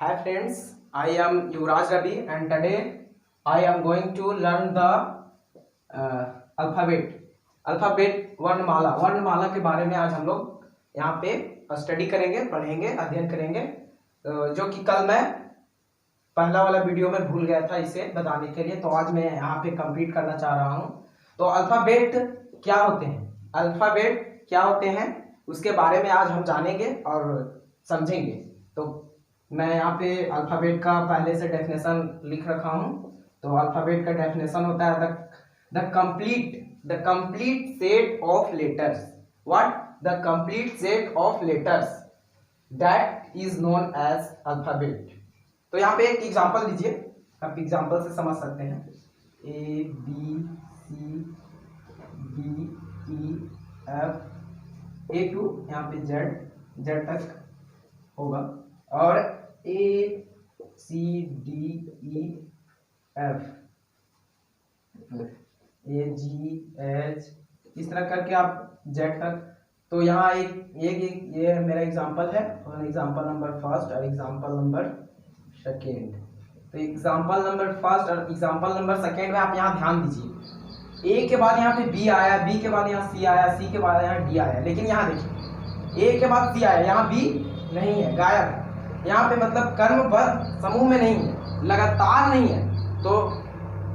Hi friends, I am Yuvraj Ravi and today I am going to learn the alphabet. वर्णमाला के बारे में आज हम लोग यहाँ पे स्टडी करेंगे, पढ़ेंगे, अध्ययन करेंगे। जो कि कल मैं पहला वाला वीडियो में भूल गया था इसे बताने के लिए, तो आज मैं यहाँ पे कंप्लीट करना चाह रहा हूँ। तो अल्फाबेट क्या होते हैं, अल्फाबेट क्या होते हैं उसके बारे में आज हम जानेंगे और समझेंगे। तो मैं यहाँ पे अल्फाबेट का पहले से डेफिनेशन लिख रखा हूँ। तो अल्फाबेट का डेफिनेशन होता है the complete set of letters. What? The complete set of letters that is known as alphabet. तो यहाँ पे एक एग्जांपल लीजिए, आप एग्जांपल से समझ सकते हैं। A B C D E F A to यहाँ पे जेड तक होगा, और A C D E F A G H इस तरह करके आप जेड तक। तो यहाँ ये मेरा एग्जांपल है, और एग्जांपल नंबर फर्स्ट और एग्जांपल नंबर सेकेंड। तो एग्जांपल नंबर फर्स्ट और एग्जांपल नंबर सेकेंड में आप यहाँ ध्यान दीजिए, ए के बाद यहाँ पे बी आया, बी के बाद यहाँ सी आया, सी के बाद यहाँ डी आया। लेकिन यहाँ देखिए, ए के बाद सी आया, यहाँ बी नहीं है, गायब है। यहाँ पे मतलब कर्मबद्ध समूह में नहीं है, लगातार नहीं है। तो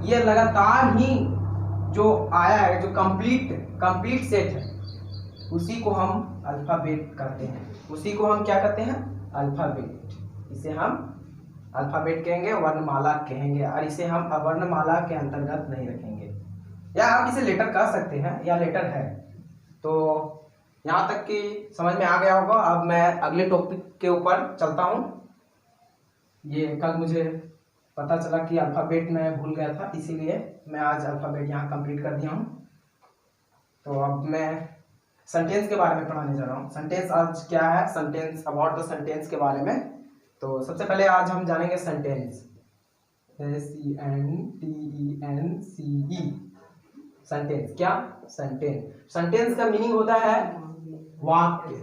ये लगातार ही जो आया है, जो कंप्लीट सेट है, उसी को हम अल्फाबेट कहते हैं। उसी को हम क्या कहते हैं? अल्फाबेट। इसे हम अल्फाबेट कहेंगे, वर्णमाला कहेंगे, और इसे हम अवर्णमाला के अंतर्गत नहीं रखेंगे। या आप इसे लेटर कह सकते हैं, या लेटर है। तो यहाँ तक कि समझ में आ गया होगा। अब मैं अगले टॉपिक के ऊपर चलता हूँ। ये कल मुझे पता चला कि अल्फाबेट मैं भूल गया था, इसीलिए मैं आज अल्फाबेट यहाँ कंप्लीट कर दिया हूँ। तो अब मैं सेंटेंस के बारे में पढ़ाने जा रहा हूँ। सेंटेंस आज क्या है, सेंटेंस, अबाउट द सेंटेंस के बारे में। तो सबसे पहले आज हम जानेंगे सेंटेंस, SENTENCE। सेंटेंस क्या? सेंटेंस का मीनिंग होता है वाक्य।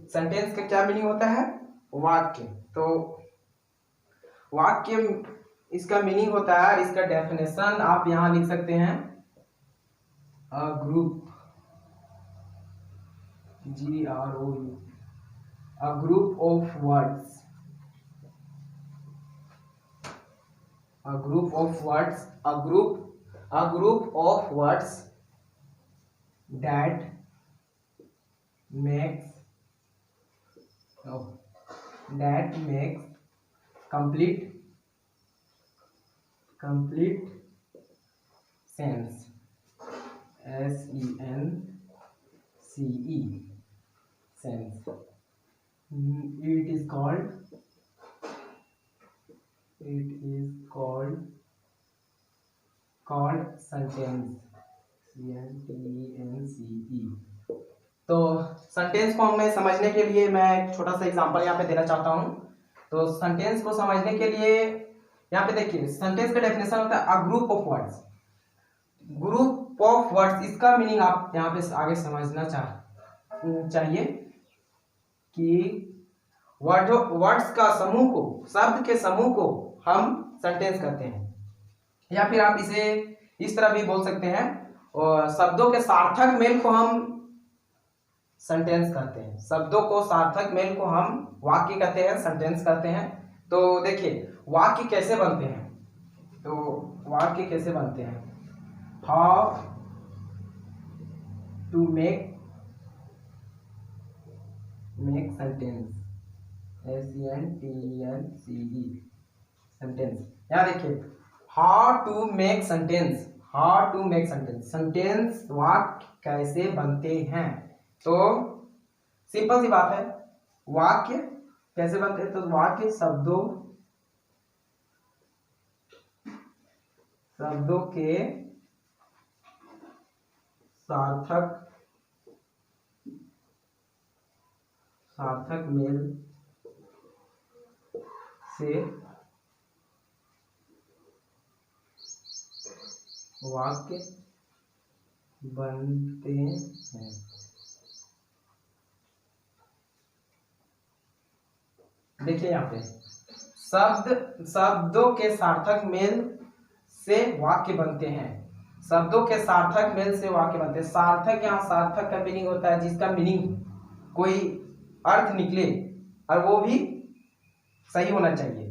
सेंटेंस का क्या मीनिंग होता है? वाक्य। तो वाक्य इसका मीनिंग होता है, इसका डेफिनेशन आप यहां लिख सकते हैं, a group, GROU, a group of words, a group of words that makes complete sense, SENCE, sense. It is called sentence, SENTENCE। तो सेंटेंस को हमें समझने के लिए मैं एक छोटा सा एग्जांपल यहाँ पे देना चाहता हूँ। तो सेंटेंस को समझने के लिए यहाँ पे देखिए, सेंटेंस का डेफिनेशन होता है a group of words. Group of words, इसका मीनिंग आप यहाँ पे आगे समझना चाहिए कि वर्ड्स का समूह को, शब्द के समूह को हम सेंटेंस कहते हैं। या फिर आप इसे इस तरह भी बोल सकते हैं, और शब्दों के सार्थक मेल को हम सेंटेंस कहते हैं। शब्दों को सार्थक मेल को हम वाक्य कहते हैं, सेंटेंस कहते हैं। तो देखिए वाक्य कैसे बनते हैं। How to make sentence, SENTENCE, sentence. यहाँ देखिए, how to make sentence, sentence वाक्य कैसे बनते हैं। तो सिंपल सी बात है, वाक्य कैसे बनते हैं। तो वाक्य शब्दों के सार्थक मेल से वाक्य बनते हैं। देखिए यहाँ पे शब्दों के सार्थक मेल से वाक्य बनते हैं। शब्दों के सार्थक मेल से वाक्य बनते हैं। सार्थक, यहाँ सार्थक का मीनिंग होता है जिसका मीनिंग कोई अर्थ निकले और वो भी सही होना चाहिए,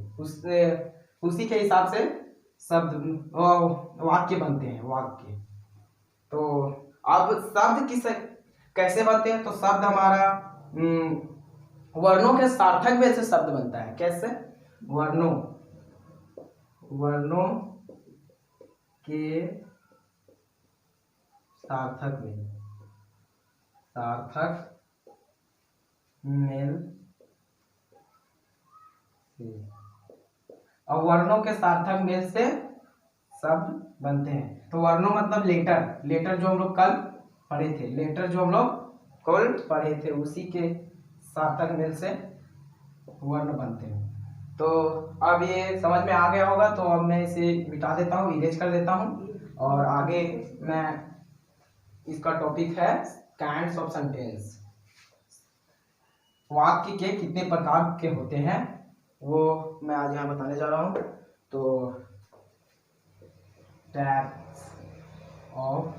उसी के हिसाब से शब्द वाक्य बनते हैं, वाक्य। तो अब शब्द कैसे बनते हैं? तो शब्द हमारा वर्णों के सार्थक मेल से शब्द बनता है। कैसे? वर्णों के सार्थक मेल से, और वर्णों के सार्थक मेल से शब्द बनते हैं। तो वर्णों मतलब लेटर जो हम लोग कल पढ़े थे, उसी के सार्थक मेल से वर्ण बनते हैं। तो अब ये समझ में आ गया होगा, तो अब मैं इसे मिटा देता हूँ, इरेज कर देता हूँ, और आगे मैं इसका टॉपिक है काइंड्स ऑफ सेंटेंस। वाक्य के कितने प्रकार के होते हैं वो मैं आज यहाँ बताने जा रहा हूँ। तो types of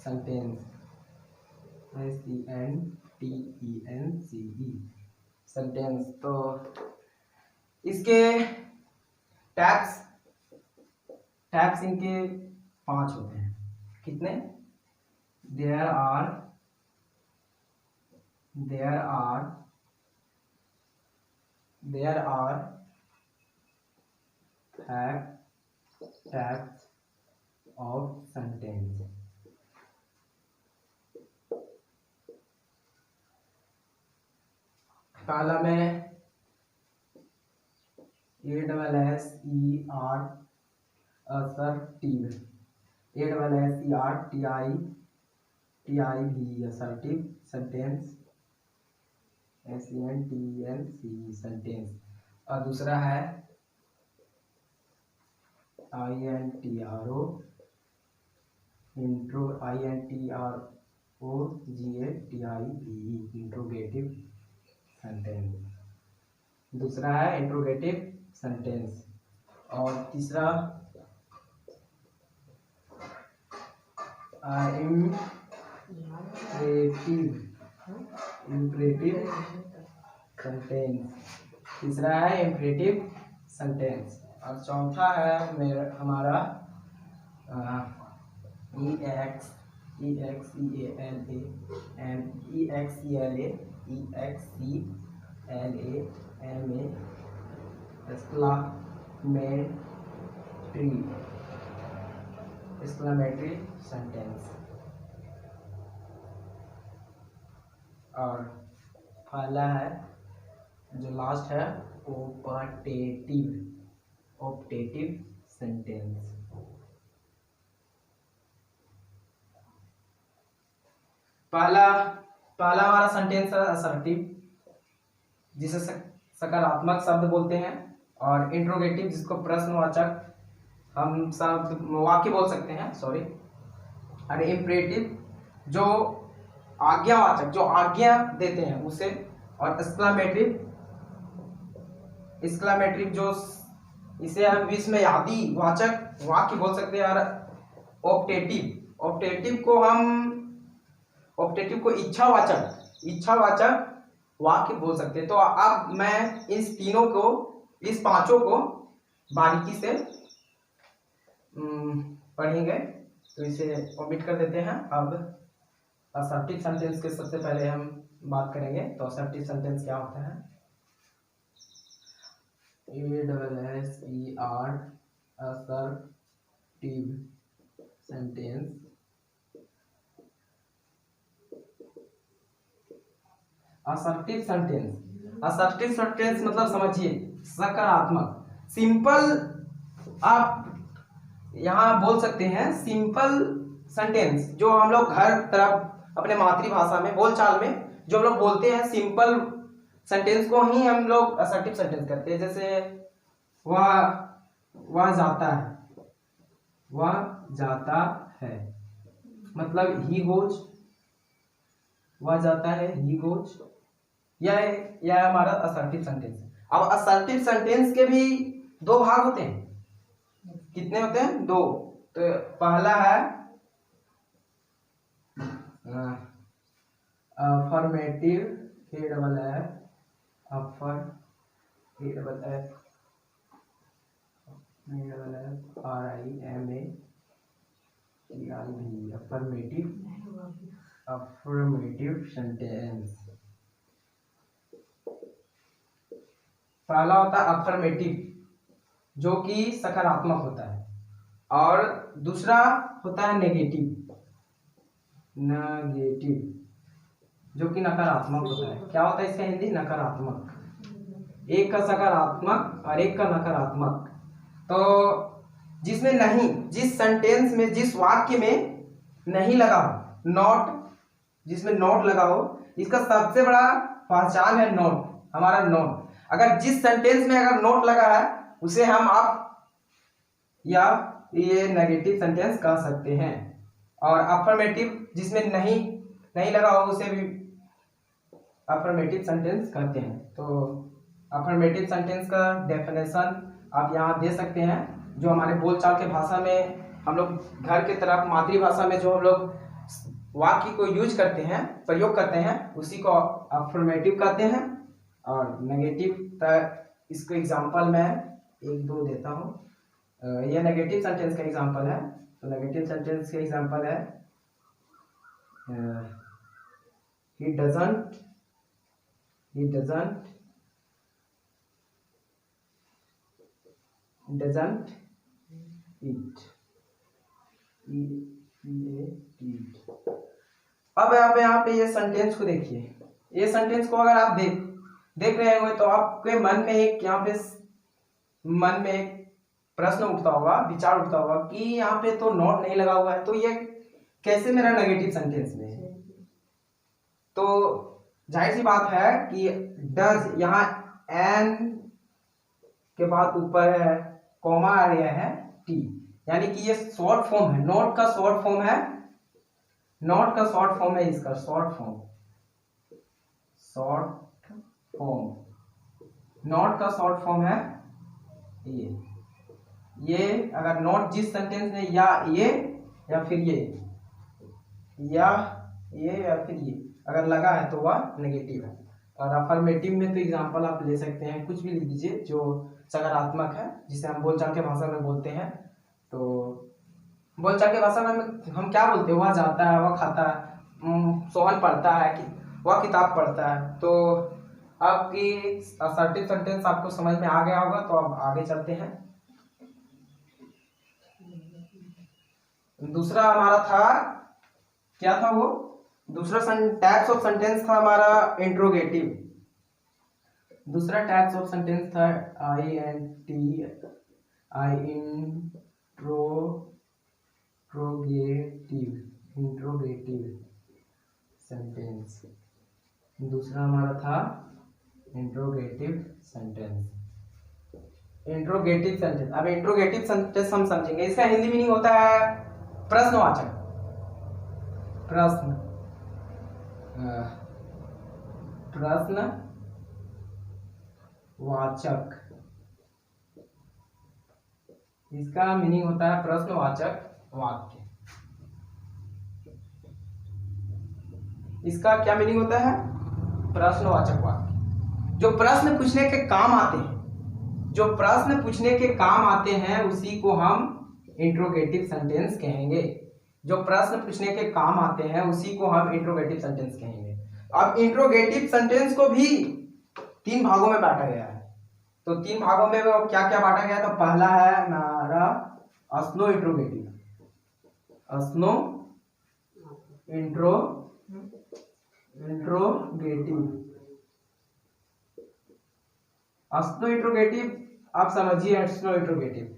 sentence, SENTENCE, sentence. तो इसके टैप्स इनके 5 होते हैं। कितने? There are types of sentence. पहला में ASSER assertive, ASSERTIV assertive sentence, SENTENCE sentence. और दूसरा है INTROGATIVE इंट्रोगेटिव सेंटेंस। दूसरा है इंट्रोगेटिव सेंटेंस। और तीसरा इम्परेटिव सेंटेंस। तीसरा है इम्परेटिव सेंटेंस। और चौथा है हमारा एक्सक्लामेटरी सेंटेंस। और पहला है जो लास्ट है ऑप्टेटिव सेंटेंस। पहला हमारा सेंटेंस है असर्टिव, जिसे सकारात्मक शब्द बोलते हैं, और इंट्रोगेटिव जिसको प्रश्नवाचक हम शब्द वाक्य बोल सकते हैं, सॉरी। और इम्परेटिव जो आज्ञावाचक, जो आज्ञा देते हैं उसे। और एक्सक्लामेटरी जो इसे हम विस्मयादि वाचक वाक्य बोल सकते हैं। और ऑप्टेटिव को इच्छावाचक वाक्य बोल सकते हैं। तो अब मैं इस पांचों को बारीकी से पढ़ेंगे, तो इसे ओमिट कर देते हैं। अब असर्टिव सेंटेंस के सबसे पहले हम बात करेंगे। तो असर्टिव सेंटेंस क्या होता है? ASSER असर्टिव सेंटेंस मतलब समझिए सकारात्मक, सिंपल। आप यहाँ बोल सकते हैं सिंपल सेंटेंस, जो हम लोग घर तरफ अपने मातृभाषा में बोलचाल में जो हम लोग बोलते हैं, सिंपल सेंटेंस को ही हम लोग असर्टिव सेंटेंस करते हैं। जैसे वह जाता है मतलब ही गोज, वह जाता है ही गोज, यह है हमारा असर्टिव सेंटेंस। अब असर्टिव सेंटेंस के भी दो भाग होते हैं। कितने होते हैं? दो। तो पहला है affirmative, A double F, affirmative sentence. पहला होता है अफर्मेटिव जो कि सकारात्मक होता है, और दूसरा होता है नेगेटिव जो कि नकारात्मक होता है। क्या होता है इसका हिंदी? नकारात्मक। एक का सकारात्मक और एक का नकारात्मक। तो जिसमें नहीं, जिस सेंटेंस में, जिस वाक्य में नहीं लगा हो नॉट, जिसमें नॉट लगा हो, इसका सबसे बड़ा पहचान है नॉट, हमारा नॉट। अगर जिस सेंटेंस में अगर नॉट लगा है उसे हम आप या ये नेगेटिव सेंटेंस कह सकते हैं। और अफर्मेटिव जिसमें नहीं लगा हो उसे भी अफर्मेटिव सेंटेंस कहते हैं। तो अफर्मेटिव सेंटेंस का डेफिनेशन आप यहाँ दे सकते हैं, जो हमारे बोलचाल के भाषा में हम लोग घर के तरफ मातृभाषा में जो हम लोग वाक्य को यूज करते हैं, प्रयोग करते हैं, उसी को अफर्मेटिव कहते हैं। और नेगेटिव इसको एग्जांपल मैं एक दो देता हूँ। यह नेगेटिव सेंटेंस का एग्जांपल है। तो नेगेटिव सेंटेंस का एग्जांपल है he doesn't eat। अब आप यहाँ पे ये सेंटेंस को देखिए। ये सेंटेंस को अगर आप देख रहे होंगे तो आपके मन में एक प्रश्न उठता होगा, विचार उठता होगा कि यहाँ पे तो नॉट नहीं लगा हुआ है, तो ये कैसे मेरा नेगेटिव सेंटेंस में है। तो जाहिर सी बात है कि डज, यहाँ एन के बाद ऊपर है कॉमा आ रहा है टी, यानी कि ये शॉर्ट फॉर्म है, नॉट का शॉर्ट फॉर्म है, इसका शॉर्ट फॉर्म नॉट का शॉर्ट फॉर्म है ये। अगर नॉट जिस सेंटेंस में या ये या फिर ये या फिर ये अगर लगा है तो वह नेगेटिव है। और अफर्मेटिव में तो एग्जांपल आप ले सकते हैं, कुछ भी लिख दीजिए जो सकारात्मक है, जिसे हम बोलचाल के भाषा में बोलते हैं। तो बोलचाल के भाषा में हम क्या बोलते हैं? वह जाता है, वह खाता है, सोहन पढ़ता है, कि वह किताब पढ़ता है। तो आपकी असर्टिव सेंटेंस आपको समझ में आ गया होगा। तो अब आगे चलते हैं। दूसरा हमारा था, क्या था वो? दूसरा टाइप्स ऑफ सेंटेंस था हमारा इंट्रोगेटिव। दूसरा टाइप्स ऑफ सेंटेंस था इंट्रोगेटिव सेंटेंस। दूसरा हमारा था इंट्रोगेटिव सेंटेंस। अब इंट्रोगेटिव सेंटेंस हम समझेंगे। इसका हिंदी मीनिंग होता है प्रश्नवाचक। प्रश्नवाचक, इसका मीनिंग होता है प्रश्नवाचक वाक्य। इसका क्या मीनिंग होता है? प्रश्नवाचक वाक्य। जो प्रश्न पूछने के काम आते हैं, उसी को हम इंट्रोगेटिव सेंटेंस कहेंगे। जो प्रश्न पूछने के काम आते हैं उसी को हम इंट्रोगेटिव सेंटेंस कहेंगे। अब इंट्रोगेटिव सेंटेंस को भी 3 भागों में बांटा गया है। तो 3 भागों में वो क्या क्या बांटा गया? तो पहला है हमारा अस्नो इंट्रोगेटिव। अस्नो इंट्रोगेटिव आप समझिए। अस्नो इंट्रोगेटिव,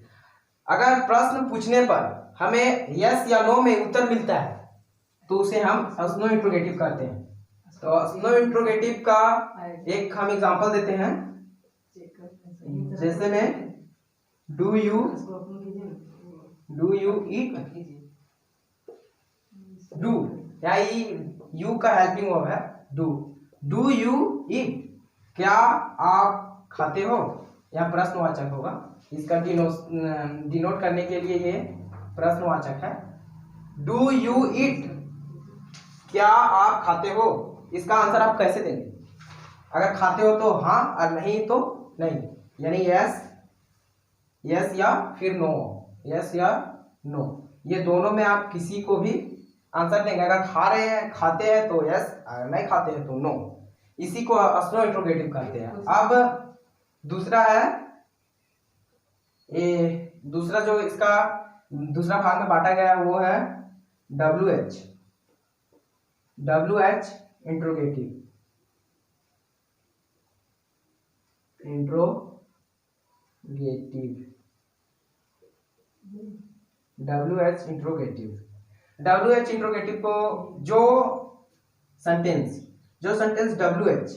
अगर प्रश्न पूछने पर हमें यस या नो में उत्तर मिलता है तो उसे हम अस्नो इंट्रोगेटिव कहते हैं। तो अस्नो इंट्रोगेटिव का एक हम एग्जांपल देते हैं, जैसे में डू यू ईट, डू या यू का हेल्पिंग वर्ब है डू यू ईट, क्या आप खाते हो, यह प्रश्नवाचक होगा। इसका डिनोट करने के लिए ये प्रश्नवाचक है। डू यू ईट, क्या आप खाते हो, इसका आंसर आप कैसे देंगे? अगर खाते हो तो हाँ, और नहीं तो नहीं, यानी यस, यस या फिर नो, यस या नो, ये दोनों में आप किसी को भी आंसर देंगे। अगर खा रहे हैं, खाते हैं तो यस, अगर नहीं खाते हैं तो नो। इसी को अस्नो इंट्रोगेटिव कहते हैं। अब दूसरा है, ये दूसरा जो इसका दूसरा भाग में बांटा गया है वो है W H, W H interrogative, interrogative, W H interrogative. W H interrogative को जो सेंटेंस डब्ल्यू एच,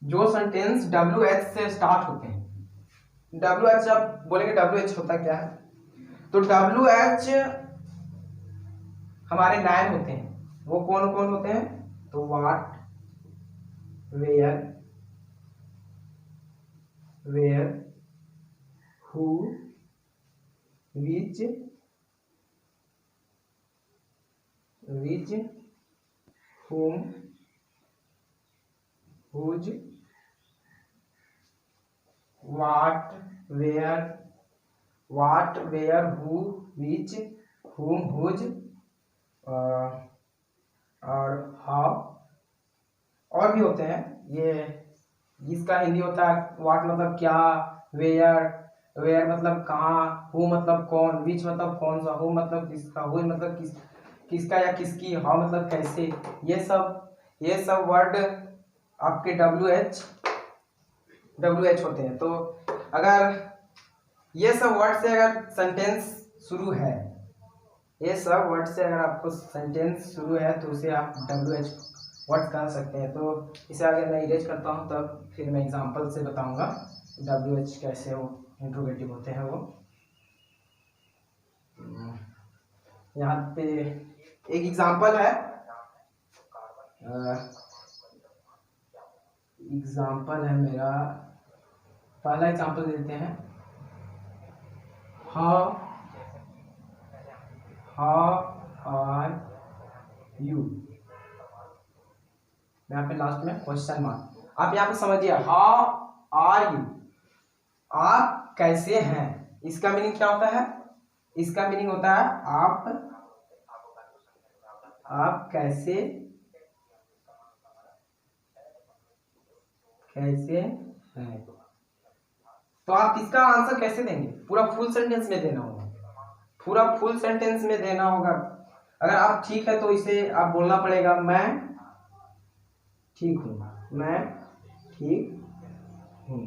जो सेंटेंस डब्ल्यू एच से स्टार्ट होते हैं, डब्ल्यू एच आप बोलेंगे डब्ल्यू एच होता क्या है, तो डब्ल्यू एच हमारे नाउन होते हैं। वो कौन कौन होते हैं? तो what, where, where, who, which, whom, whose, what, where, who, which, whom, whose, और how, और भी होते हैं। ये इसका हिंदी होता है व्हाट मतलब क्या, वेयर मतलब कहाँ, हु मतलब कौन, विच मतलब कौन सा, हु मतलब किसका, हु मतलब किसका या किसकी, हाउ मतलब कैसे। ये सब वर्ड आपके डब्ल्यू एच होते हैं। तो अगर ये सब वर्ड से अगर सेंटेंस शुरू है, ये सब वर्ड से अगर आपको सेंटेंस शुरू है तो उसे आप डब्ल्यू एच वर्ड कह सकते हैं। तो इसे आगे मैं इरेज करता हूँ, तब फिर मैं एग्जांपल से बताऊंगा डब्ल्यू एच कैसे वो इंट्रोगेटिव होते हैं। वो यहाँ पे एक एग्जांपल है, एग्जांपल है मेरा, पहला एग्जांपल देते हैं। हाउ आर यू, यहाँ पे लास्ट में क्वेश्चन मार्क। आप यहाँ पे समझिए, हाउ आर यू, आप कैसे हैं, इसका मीनिंग क्या होता है? इसका मीनिंग होता है आप कैसे हैं। तो आप इसका आंसर कैसे देंगे? पूरा फुल सेंटेंस में देना होगा, पूरा फुल सेंटेंस में देना होगा। अगर आप ठीक है तो इसे आप बोलना पड़ेगा, मैं ठीक हूँ, मैं ठीक हूँ।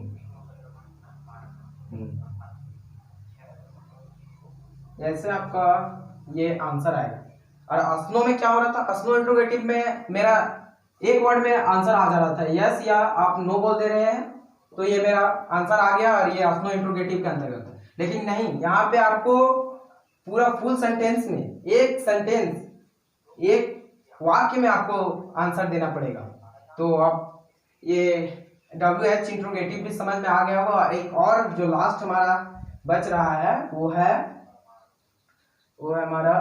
ऐसे आपका ये आंसर आएगा। और अस्नो में क्या हो रहा था? अस्नो इंट्रोगेटिव में मेरा एक वर्ड में आंसर आ जा रहा था, यस या आप नो बोल दे रहे हैं तो ये मेरा आंसर आ गया और ये अस्नो इंट्रोगेटिव के अंतर्गत है। लेकिन नहीं, यहाँ पे आपको पूरा फुल सेंटेंस में, एक सेंटेंस, एक वाक्य में आपको आंसर देना पड़ेगा। तो आप ये डब्ल्यू एच इंट्रोगेटिव भी समझ में आ गया होगा। एक और जो लास्ट हमारा बच रहा है वो है हमारा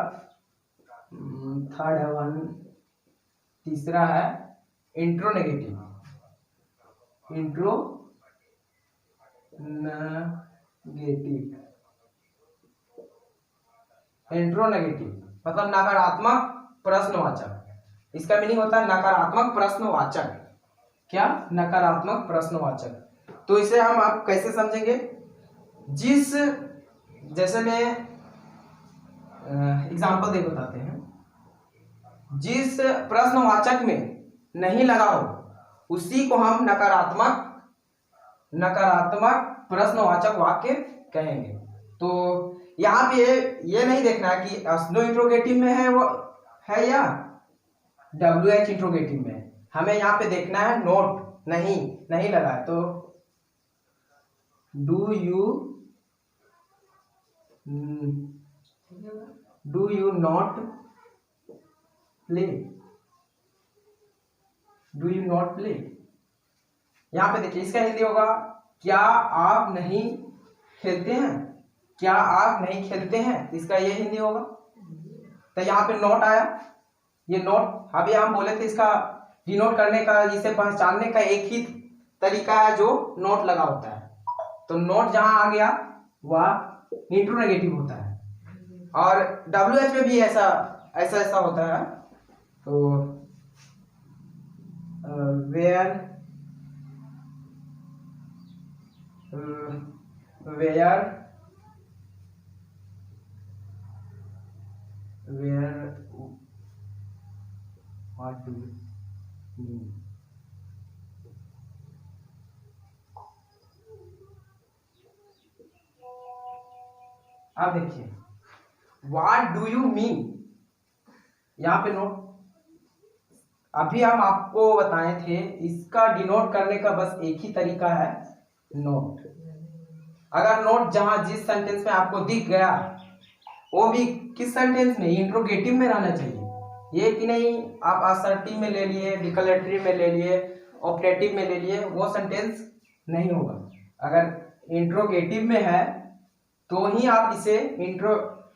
थर्ड वन, तीसरा है इंट्रोनेगेटिव, इंट्रोनेगेटिव मतलब नकारात्मक प्रश्नवाचक। इसका मीनिंग होता है नकारात्मक प्रश्नवाचक। क्या? नकारात्मक प्रश्नवाचक। तो इसे हम आप कैसे समझेंगे? जैसे में एग्जाम्पल दे बताते हैं, जिस प्रश्नवाचक में नहीं लगा हो उसी को हम नकारात्मक प्रश्नवाचक वाक्य कहेंगे। तो यहाँ पे ये नहीं देखना है कि अस्नो इंट्रोगेटिव में है वो है या डब्ल्यू एच इंट्रोगेटिव में। हमें यहाँ पे देखना है नोट नहीं लगा है। तो do you not play, do you not play. यहाँ पे देखिए इसका हिंदी होगा क्या आप नहीं खेलते हैं, क्या आप नहीं खेलते हैं, इसका ये हिंदी होगा। तो यहाँ पे नोट आया, ये नोट अभी हम बोले थे इसका डिनोट करने का, इसे पहचानने का एक ही तरीका है जो नोट लगा होता है। तो नोट जहां आ गया वह इंट्रोनेगेटिव होता है, और WH में भी ऐसा होता है। तो where what do you mean. अब देखिए व्हाट डू यू मीन, यहाँ पे नोट अभी हम आपको बताए थे, इसका डिनोट करने का बस एक ही तरीका है नोट। अगर नोट जहां जिस सेंटेंस में आपको दिख गया वो भी किस सेंटेंस में, इंट्रोगेटिव में रहना चाहिए। ये कि नहीं आप असर्टिव में ले लिए, डिक्लेरेटिव में ले लिए, ऑपरेटिव में ले लिए, वो सेंटेंस नहीं होगा। अगर इंट्रोगेटिव में है तो ही आप इसे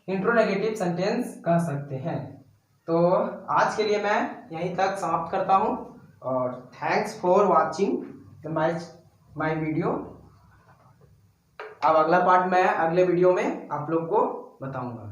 इंट्रोनेगेटिव सेंटेंस कह सकते हैं। तो आज के लिए मैं यहीं तक समाप्त करता हूं, और thanks for watching my video. अब अगला पार्ट मैं अगले वीडियो में आप लोग को बताऊंगा।